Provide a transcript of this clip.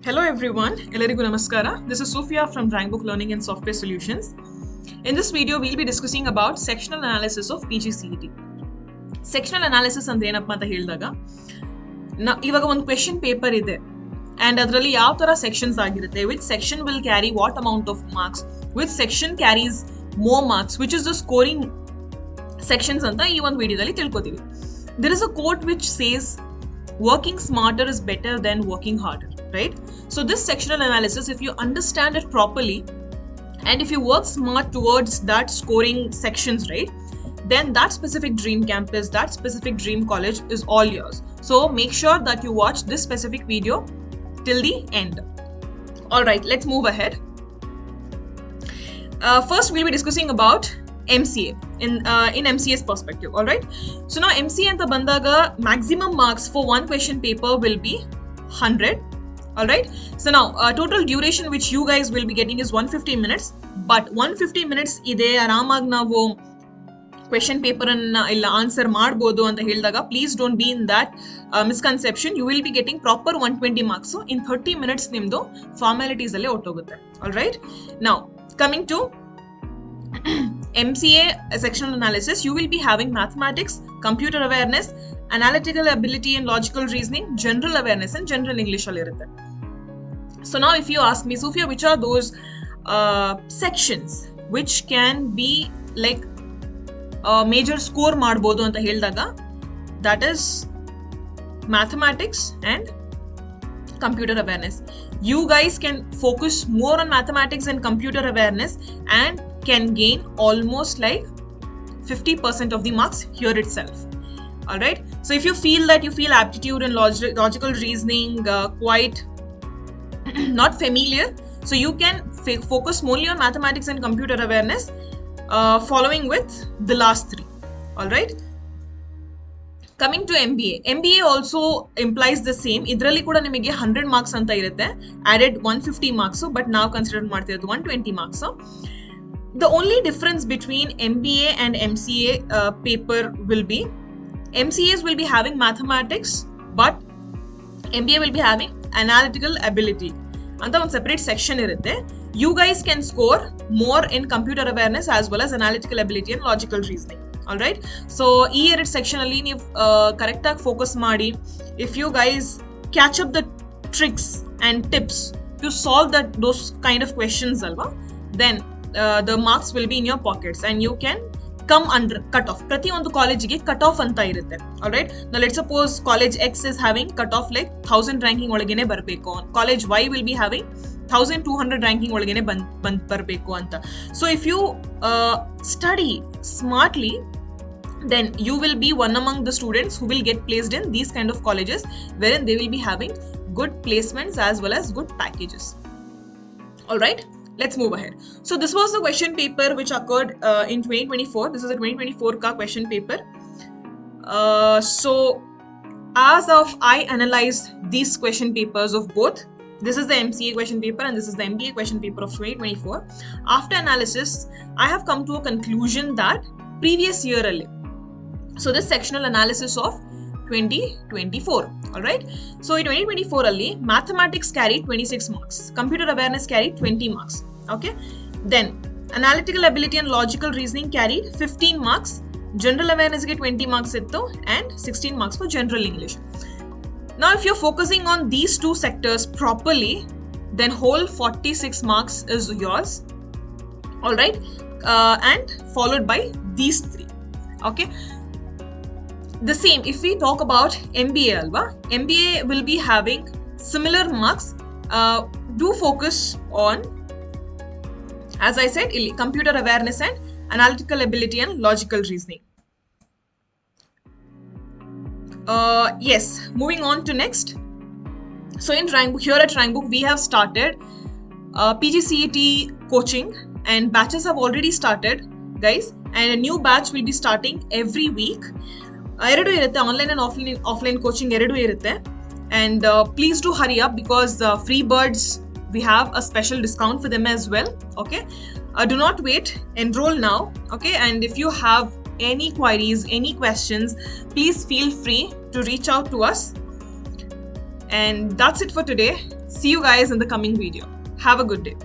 Hello everyone, Ellarigu Namaskara. This is Sophia from Rankbook Learning and Software Solutions. In this video, we'll be discussing about sectional analysis of PGCET. Sectional analysis ಅಂದ್ರೆ ಏನಪ್ಪ ಅಂತ ಹೇಳಿದಾಗ ಇವಾಗ ಒಂದು question paper ಇದೆ and ಅದರಲ್ಲಿ ಯಾವ ತರ ಸೆಕ್ಷನ್ಸ್ ಆಗಿರುತ್ತೆ, which section will carry what amount of marks, which section carries more marks, which is the scoring sections ಅಂತ ಈ ಒಂದು ವಿಡಿಯೋದಲ್ಲಿ ತಿಳ್ಕೊತೀವಿ. There is a quote which says working smarter is better than working harder, right? So this sectional analysis, if you understand it properly and if you work smart towards that scoring sections, right, then that specific dream campus, that specific dream college is all yours. So make sure that you watch this specific video till the end. All right, let's move ahead. First we'll be discussing about MCA in MCA's perspective. All right, so now MCA anta bandaga maximum marks for one question paper will be 100. All right, so now total duration which you guys will be getting is 150 minutes, but 150 minutes ide aramag navu question paper anna illa answer ಮಾಡಬಹುದು ಅಂತ ಹೇಳಿದಾಗ please don't be in that misconception. You will be getting proper 120 marks. So in 30 minutes ನಿಮ್ದು formalities alle ಹೊರಟೋಗುತ್ತೆ. All right, now coming to MCA sectional analysis, you will be having mathematics, computer awareness, analytical ability and logical reasoning, general awareness and general English all irutte. So now if you ask me, Sophia, which are those sections which can be like major score ಮಾಡಬಹುದು ಅಂತ ಹೇಳಿದಾಗ, that is mathematics and computer awareness. You guys can focus more on mathematics and computer awareness and can gain almost like 50% of the marks here itself. All right, so if you feel that you feel aptitude and logical reasoning quite not familiar, so you can focus mainly on mathematics and computer awareness following with the last three. All right, coming to MBA also implies the same. Idralli kuda nimage 100 marks anta irutte, added 150 marks, but now considered ಮಾಡ್ತಿರೋದು 120 marks. The only difference between MBA and MCA paper will be MCAs will be having mathematics, but MBA will be having analytical ability anta one separate section irutte. You guys can score more in computer awareness as well as analytical ability and logical reasoning. All right, so ee ಎರಡು section ಅಲ್ಲಿ ನೀವು correct ಆಗಿ focus ಮಾಡಿ, if you guys catch up the tricks and tips to solve those kind of questions alva, then the marks will be in your pockets and you can come under cut off. ಪ್ರತಿ ಒಂದು ಕಾಲೇಜಿಗೆ cut off ಅಂತ ಇರುತ್ತೆ. All right, now let's suppose college X is having cut off like 1000 ranking ಒಳಗೇನೆ ಬರಬೇಕು, college Y will be having 1200 ranking ಒಳಗೇನೆ ಬರಬೇಕು ಅಂತ. So if you study smartly, then you will be one among the students who will get placed in these kind of colleges wherein they will be having good placements as well as good packages. All right, let's move ahead. So this was the question paper which occurred in 2024. This is a 2024 ka question paper. So as of I analyzed these question papers of both, this is the MCA question paper and this is the MBA question paper of 2024. After analysis, I have come to a conclusion that previous year alli, so this sectional analysis of 2024. All right, so in 2024 alli mathematics carried 26 marks, computer awareness carried 20 marks. Okay, then analytical ability and logical reasoning carried 15 marks, general awareness ge 20 marks ittu and 16 marks for general English. Now if you're focusing on these two sectors properly, then whole 46 marks is yours. All right, and followed by these three. Okay, the same if we talk about MBA alva, MBA will be having similar marks. Do focus on, as I said, computer awareness and analytical ability and logical reasoning. Yes, moving on to next. So in Rankbook, here at Rankbook we have started PGCET coaching and batches have already started, guys, and a new batch will be starting every week. ಎರಡು ಇರುತ್ತೆ, online and offline coaching ಎರಡು ಇರುತ್ತೆ. And please do hurry up because free birds, we have a special discount for them as well. Okay, do not wait, enroll now. Okay, and if you have any queries, any questions, please feel free to reach out to us. And that's it for today. See you guys in the coming video. Have a good day.